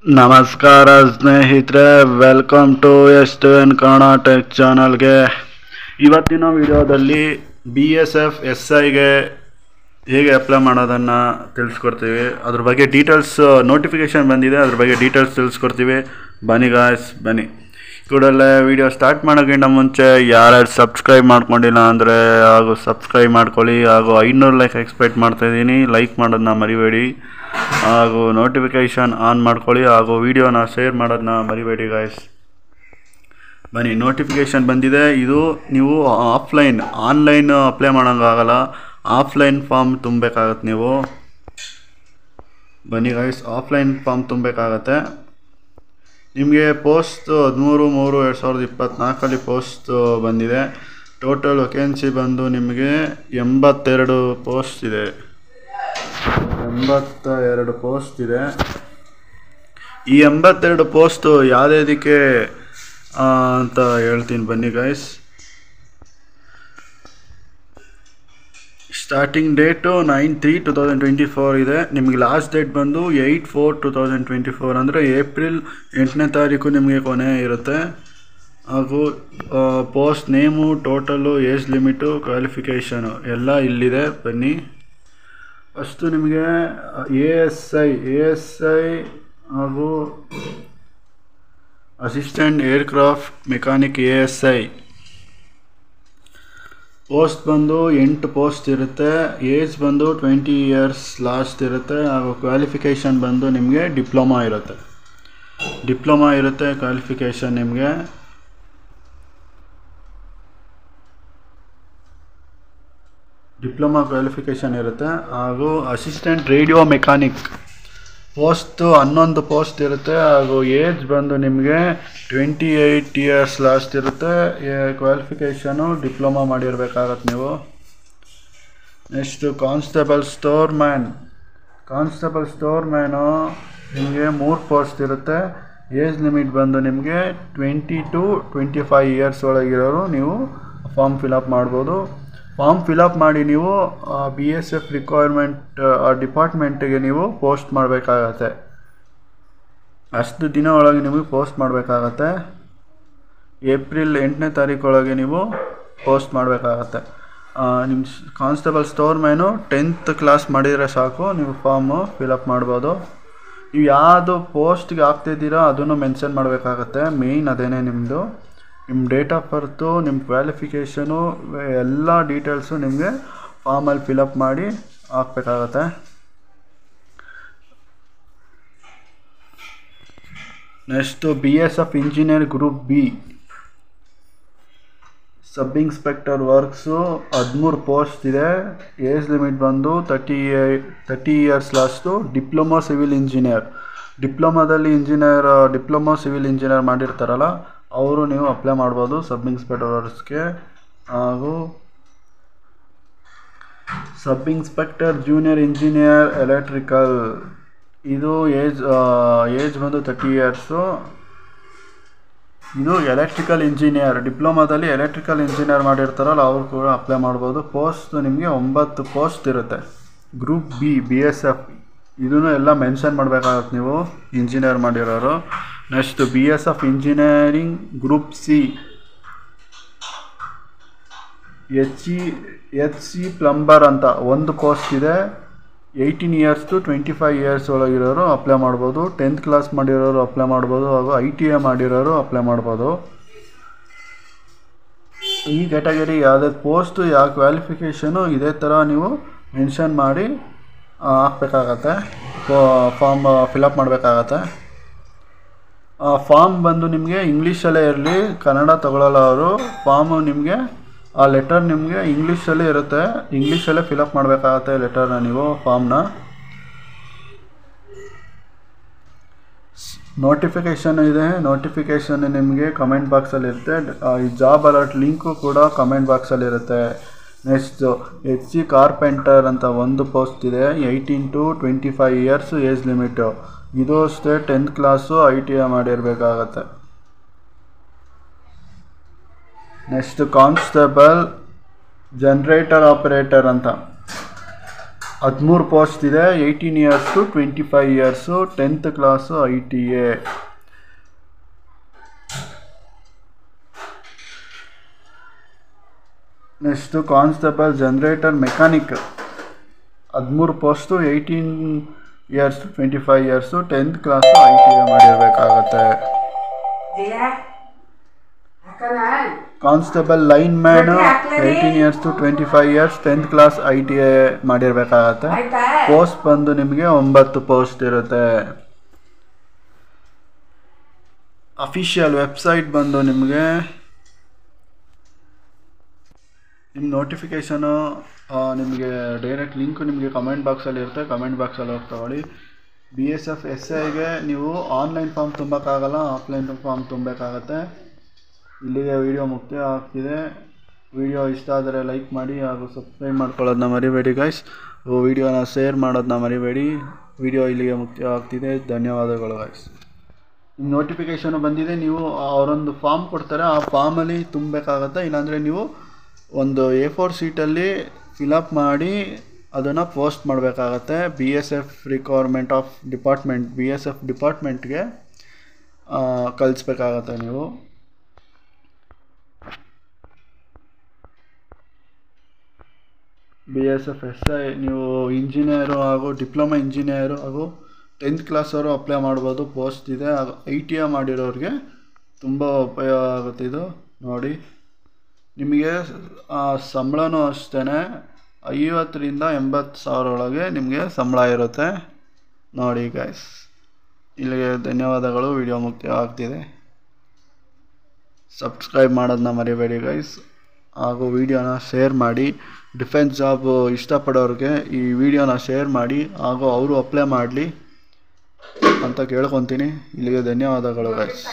ನಮಸ್ಕಾರ ಸ್ನೇಹಿತರೆ, welcome to ಎಸ್2ಎನ್ Kannada tech ಚಾನಲ್ಗೆ. ಇವತ್ತಿನ ವಿಡಿಯೋದಲ್ಲಿ BSF SIಗೆ ಹೇಗೆ ಅಪ್ಲೈ ಮಾಡೋದನ್ನು ತಿಳಿಸ್ಕೊಡ್ತೀವಿ. ಅದ್ರ ಬಗ್ಗೆ ಡೀಟೇಲ್ಸ್ ನೋಟಿಫಿಕೇಷನ್ ಬಂದಿದೆ, ಅದ್ರ ಬಗ್ಗೆ ಡೀಟೇಲ್ಸ್ ತಿಳಿಸ್ಕೊಡ್ತೀವಿ. ಬನ್ನಿ ಗಾಯ್ಸ್, ಬನ್ನಿ. ಕೂಡಲೇ ವಿಡಿಯೋ ಸ್ಟಾರ್ಟ್ ಮಾಡೋಕ್ಕಿಂತ ಮುಂಚೆ ಯಾರ್ಯಾರು ಸಬ್ಸ್ಕ್ರೈಬ್ ಮಾಡ್ಕೊಂಡಿಲ್ಲ ಅಂದರೆ ಹಾಗೂ ಸಬ್ಸ್ಕ್ರೈಬ್ ಮಾಡ್ಕೊಳ್ಳಿ. ಹಾಗೂ 500 ಲೈಕ್ ಎಕ್ಸ್ಪೆಕ್ಟ್ ಮಾಡ್ತಾಯಿದ್ದೀನಿ. ಲೈಕ್ ಮಾಡೋದನ್ನ ಮರಿಬೇಡಿ, ಹಾಗೂ ನೋಟಿಫಿಕೇಷನ್ ಆನ್ ಮಾಡ್ಕೊಳ್ಳಿ, ಹಾಗೂ ವಿಡಿಯೋನ ಶೇರ್ ಮಾಡೋದನ್ನ ಮರಿಬೇಡಿ ಗಾಯ್ಸ್. ಬನ್ನಿ, ನೋಟಿಫಿಕೇಷನ್ ಬಂದಿದೆ. ಇದು ನೀವು ಆನ್ಲೈನ್ ಅಪ್ಲೈ ಮಾಡೋಂಗಾಗಲ್ಲ, ಆಫ್ಲೈನ್ ಫಾರ್ಮ್ ತುಂಬಬೇಕಾಗತ್ತೆ. ನೀವು ಬನ್ನಿ ಗಾಯ್ಸ್, ಆಫ್ಲೈನ್ ಫಾರ್ಮ್ ತುಂಬಬೇಕಾಗತ್ತೆ. ನಿಮಗೆ ಪೋಸ್ಟ್ 13/3/2024 ಪೋಸ್ಟ್ ಬಂದಿದೆ. ಟೋಟಲ್ ವೇಕೆನ್ಸಿ ಬಂದು ನಿಮಗೆ 82 ಪೋಸ್ಟ್ ಇದೆ. 82 ಪೋಸ್ಟ್ ಇದೆ. ಈ 82 ಪೋಸ್ಟು ಯಾವುದಕ್ಕೆ ಅಂತ ಹೇಳ್ತೀನಿ ಬನ್ನಿ ಗೈಸ್. ಸ್ಟಾರ್ಟಿಂಗ್ ಡೇಟು 9/3/2024 ಇದೆ. ನಿಮಗೆ ಲಾಸ್ಟ್ ಡೇಟ್ ಬಂದು 8/4/2024 ಅಂದರೆ ಏಪ್ರಿಲ್ 8ನೇ ತಾರೀಕು ನಿಮಗೆ ಕೊನೆ ಇರುತ್ತೆ. ಹಾಗೂ post name, total, age limit, qualification ಎಲ್ಲ ಇಲ್ಲಿದೆ. ಬನ್ನಿ, ಫಸ್ಟು ನಿಮಗೆ ASI ಹಾಗೂ assistant aircraft mechanic ASI post ಬಂದು 8 ಪೋಸ್ಟ್ ಇರುತ್ತೆ. ಏಜ್ ಬಂದು 20 ಇಯರ್ಸ್ ಲಾಸ್ಟ್ ಇರುತ್ತೆ. ಹಾಗೂ ಕ್ವಾಲಿಫಿಕೇಷನ್ ಬಂದು ನಿಮಗೆ ಡಿಪ್ಲೊಮಾ ಇರುತ್ತೆ. ಕ್ವಾಲಿಫಿಕೇಷನ್ ನಿಮಗೆ ಡಿಪ್ಲೊಮಾ ಕ್ವಾಲಿಫಿಕೇಷನ್ ಇರುತ್ತೆ. ಹಾಗೂ assistant radio mechanic post 11 post ಇರುತ್ತೆ. ಹಾಗೂ ಏಜ್ ಬಂದು ನಿಮಗೆ 28 ಇಯರ್ಸ್ ಲಾಸ್ಟ್ ಇರುತ್ತೆ. ಕ್ವಾಲಿಫಿಕೇಷನು ಡಿಪ್ಲೊಮಾ ಮಾಡಿರಬೇಕಾಗತ್ತೆ ನೀವು. ನೆಕ್ಸ್ಟು ಕಾನ್ಸ್ಟೇಬಲ್ ಸ್ಟೋರ್ ಮ್ಯಾನು ನಿಮಗೆ 3 ಪೋಸ್ಟ್ ಇರುತ್ತೆ. ಏಜ್ ಲಿಮಿಟ್ ಬಂದು ನಿಮಗೆ 20 to 25 ಇಯರ್ಸ್ ಒಳಗಿರೋರು ನೀವು ಫಾರ್ಮ್ ಫಿಲಪ್ ಮಾಡ್ಬೋದು. ಫಾರ್ಮ್ ಫಿಲಪ್ ಮಾಡಿ ನೀವು BSF ರಿಕ್ವೈರ್ಮೆಂಟ್ ಡಿಪಾರ್ಟ್ಮೆಂಟಿಗೆ ನೀವು ಪೋಸ್ಟ್ ಮಾಡಬೇಕಾಗತ್ತೆ. ಅಷ್ಟು ದಿನ ಒಳಗೆ ನಿಮಗೆ ಪೋಸ್ಟ್ ಮಾಡಬೇಕಾಗತ್ತೆ. ಏಪ್ರಿಲ್ 8ನೇ ತಾರೀಕು ಒಳಗೆ ನೀವು ಪೋಸ್ಟ್ ಮಾಡಬೇಕಾಗತ್ತೆ. ನಿಮ್ಮ constable store man 10th class ಮಾಡಿದರೆ ಸಾಕು, ನೀವು ಫಾರ್ಮು ಫಿಲಪ್ ಮಾಡ್ಬೋದು. ನೀವು ಯಾವುದು ಪೋಸ್ಟ್ಗೆ ಆಗ್ತಿದ್ದೀರಾ ಅದನ್ನು ಮೆನ್ಷನ್ ಮಾಡಬೇಕಾಗತ್ತೆ. ಮೇಯ್ನ್ ಅದೇನೇ ನಿಮ್ಮದು. ನಿಮ್ಮ ಡೇಟ್ ಆಫ್ ಬರ್ತು, ನಿಮ್ಮ ಕ್ವಾಲಿಫಿಕೇಷನು, ಎಲ್ಲ ಡೀಟೇಲ್ಸು ನಿಮಗೆ ಫಾರ್ಮಲ್ಲಿ ಫಿಲಪ್ ಮಾಡಿ ಹಾಕಬೇಕಾಗತ್ತೆ. Next BSF engineer group B sub inspector works 13 post ಇದೆ. ಏಜ್ ಲಿಮಿಟ್ ಬಂದು 30 years last. Diploma civil engineer, diploma civil engineer ಮಾಡಿರ್ತಾರಲ್ಲ ಅವರು ನೀವು ಅಪ್ಲೈ ಮಾಡ್ಬೋದು ಸಬ್ ಇನ್ಸ್ಪೆಕ್ಟರ್ ವರ್ಕ್ಸ್ಗೆ. ಹಾಗೂ sub inspector junior engineer electrical, ಇದು ಏಜ್ ಬಂದು 30 ಇಯರ್ಸು. ಇದು ಎಲೆಕ್ಟ್ರಿಕಲ್ ಇಂಜಿನಿಯರ್, ಡಿಪ್ಲೊಮಾದಲ್ಲಿ ಎಲೆಕ್ಟ್ರಿಕಲ್ ಇಂಜಿನಿಯರ್ ಮಾಡಿರ್ತಾರಲ್ಲ ಅವರು ಕೂಡ ಅಪ್ಲೈ ಮಾಡ್ಬೋದು. ಪೋಸ್ಟ್ ನಿಮಗೆ 9 ಪೋಸ್ಟ್ ಇರುತ್ತೆ. ಗ್ರೂಪ್ B BSF ಇದನ್ನು ಎಲ್ಲ ಮೆನ್ಷನ್ ಮಾಡಬೇಕಾಗತ್ತೆ ನೀವು ಇಂಜಿನಿಯರ್ ಮಾಡಿರೋರು. Next BSF engineering group C HC plumber ಅಂತ 1 ಪೋಸ್ಟ್ ಇದೆ. 18 ಇಯರ್ಸ್ ಟು 25 ಇಯರ್ಸ್ ಒಳಗಿರೋರು ಅಪ್ಲೈ ಮಾಡ್ಬೋದು. 10th ಕ್ಲಾಸ್ ಮಾಡಿರೋರು ಅಪ್ಲೈ ಮಾಡ್ಬೋದು. ಹಾಗೂ ITI ಮಾಡಿರೋರು ಅಪ್ಲೈ ಮಾಡ್ಬೋದು. ಈ ಕ್ಯಾಟಗರಿ ಯಾವುದಾದ್ರು ಪೋಸ್ಟು, ಯಾವ ಕ್ವಾಲಿಫಿಕೇಷನು ಇದೇ ಥರ ನೀವು ಮೆನ್ಷನ್ ಮಾಡಿ ಹಾಕಬೇಕಾಗತ್ತೆ. ಫಾರ್ಮ್ ಫಿಲಪ್ ಮಾಡಬೇಕಾಗತ್ತೆ. ಫಾರ್ಮ್ ಬಂದು ನಿಮಗೆ ಇಂಗ್ಲೀಷಲ್ಲೇ ಇರಲಿ, ಕನ್ನಡ ತಗೊಳ್ಳಲ್ಲ ಅವರು. ಫಾರ್ಮು ನಿಮಗೆ ಆ ಲೆಟರ್ ನಿಮಗೆ ಇಂಗ್ಲೀಷಲ್ಲೇ ಇರುತ್ತೆ, ಇಂಗ್ಲೀಷಲ್ಲೇ ಫಿಲಪ್ ಮಾಡಬೇಕಾಗತ್ತೆ ಲೆಟರ್ನ ನೀವು ಫಾರ್ಮ್ನ. ನೋಟಿಫಿಕೇಷನ್ ಇದೆ, ನೋಟಿಫಿಕೇಷನ್ ನಿಮಗೆ ಕಮೆಂಟ್ ಬಾಕ್ಸಲ್ಲಿ ಇರುತ್ತೆ. ಈ ಜಾಬ್ ಅಲರ್ಟ್ ಲಿಂಕು ಕೂಡ ಕಮೆಂಟ್ ಬಾಕ್ಸಲ್ಲಿ ಇರುತ್ತೆ. ನೆಕ್ಸ್ಟು HC ಕಾರ್ಪೆಂಟರ್ ಅಂತ 1 ಪೋಸ್ಟ್ ಇದೆ. 18 to 25 ಇಯರ್ಸ್ ಏಜ್ ಲಿಮಿಟು. ಇದು ಅಷ್ಟೇ 10th ಕ್ಲಾಸು ITI ಮಾಡಿರಬೇಕಾಗತ್ತೆ. ನೆಕ್ಸ್ಟ್ ಕಾನ್ಸ್ಟೇಬಲ್ ಜನರೇಟರ್ ಆಪರೇಟರ್ ಅಂತ 13 ಪೋಸ್ಟ್ ಇದೆ. 18 years to 25 years, 10th class ITA. Next constable generator mechanic 13 post, 18 years to 25 years, 10th class ITA ಮಾಡಿರಬೇಕಾಗತ್ತೆ. Constable lineman 18 years to 25 years, 10th class ITA ಮಾಡಿರಬೇಕಾಗತ್ತೆ. Post ಬಂದು ನಿಮಗೆ 9 post ಇರುತ್ತೆ. Official website ಬಂದು ನಿಮಗೆ ನಿಮ್ಮ notification ನಿಮಗೆ direct link ನಿಮಗೆ ಕಮೆಂಟ್ ಬಾಕ್ಸಲ್ಲಿ ಇರುತ್ತೆ. ಕಮೆಂಟ್ ಬಾಕ್ಸಲ್ಲಿ ಹೋಗಿ ತಗೊಳ್ಳಿ. BSF SIಗೆ ನೀವು ಆನ್ಲೈನ್ ಫಾರ್ಮ್ ತುಂಬಕ್ಕಾಗಲ್ಲ, ಆಫ್ಲೈನ್ ಫಾರ್ಮ್ ತುಂಬಬೇಕಾಗತ್ತೆ. ಇಲ್ಲಿಗೆ ವಿಡಿಯೋ ಮುಕ್ತಾಯ ಆಗ್ತಿದೆ. ವಿಡಿಯೋ ಇಷ್ಟ ಆದರೆ ಲೈಕ್ ಮಾಡಿ ಹಾಗೂ ಸಬ್ಸ್ಕ್ರೈಬ್ ಮಾಡ್ಕೊಳ್ಳೋದನ್ನ ಮರಿಬೇಡಿ ಗೈಸ್. ವಿಡಿಯೋನ ಶೇರ್ ಮಾಡೋದನ್ನ ಮರಿಬೇಡಿ. ವಿಡಿಯೋ ಇಲ್ಲಿಗೆ ಮುಕ್ತಾಯ ಆಗ್ತಿದೆ. ಧನ್ಯವಾದಗಳು ಗೈಸ್. ನಿಮ್ಮ ನೋಟಿಫಿಕೇಷನು ಬಂದಿದೆ. ನೀವು ಅವರೊಂದು ಫಾರ್ಮ್ ಕೊಡ್ತಾರೆ, ಆ ಫಾರ್ಮಲ್ಲಿ ತುಂಬಬೇಕಾಗತ್ತೆ. ಇಲ್ಲಾಂದರೆ ನೀವು ಒಂದು A4 ಶೀಟಲ್ಲಿ ಫಿಲಪ್ ಮಾಡಿ ಅದನ್ನು ಪೋಸ್ಟ್ ಮಾಡಬೇಕಾಗತ್ತೆ. BSF requirement of department, BSF ಡಿಪಾರ್ಟ್ಮೆಂಟ್ಗೆ ಕಳಿಸ್ಬೇಕಾಗತ್ತೆ ನೀವು. BSF SI ನೀವು ಇಂಜಿನಿಯರು ಹಾಗೂ ಡಿಪ್ಲೊಮಾ ಇಂಜಿನಿಯರು ಹಾಗೂ 10th ಕ್ಲಾಸವರು ಅಪ್ಲೈ ಮಾಡ್ಬೋದು. ಪೋಸ್ಟ್ ಇದೆ. ITA ಮಾಡಿರೋರಿಗೆ ತುಂಬ ಉಪಯೋಗ ಆಗುತ್ತೆ ಇದು. ನೋಡಿ, ನಿಮಗೆ ಸಂಬಳನೂ ಅಷ್ಟೇ 50,000 ರಿಂದ 80,000 ಒಳಗೆ ನಿಮಗೆ ಸಂಬಳ ಇರುತ್ತೆ. ನೋಡಿ ಗೈಸ್, ಇಲ್ಲಿಗೆ ಧನ್ಯವಾದಗಳು. ವಿಡಿಯೋ ಮುಕ್ತಾಯ ಆಗ್ತಿದೆ. ಸಬ್ಸ್ಕ್ರೈಬ್ ಮಾಡೋದನ್ನ ಮರಿಬೇಡಿ ಗೈಸ್, ಹಾಗೂ ವಿಡಿಯೋನ ಶೇರ್ ಮಾಡಿ. ಡಿಫೆನ್ಸ್ ಜಾಬ್ ಇಷ್ಟಪಡೋರಿಗೆ ಈ ವಿಡಿಯೋನ ಶೇರ್ ಮಾಡಿ ಹಾಗೂ ಅವರು ಅಪ್ಲೈ ಮಾಡಲಿ ಅಂತ ಕೇಳ್ಕೊತೀನಿ. ಇಲ್ಲಿಗೆ ಧನ್ಯವಾದಗಳು ಗೈಸ್.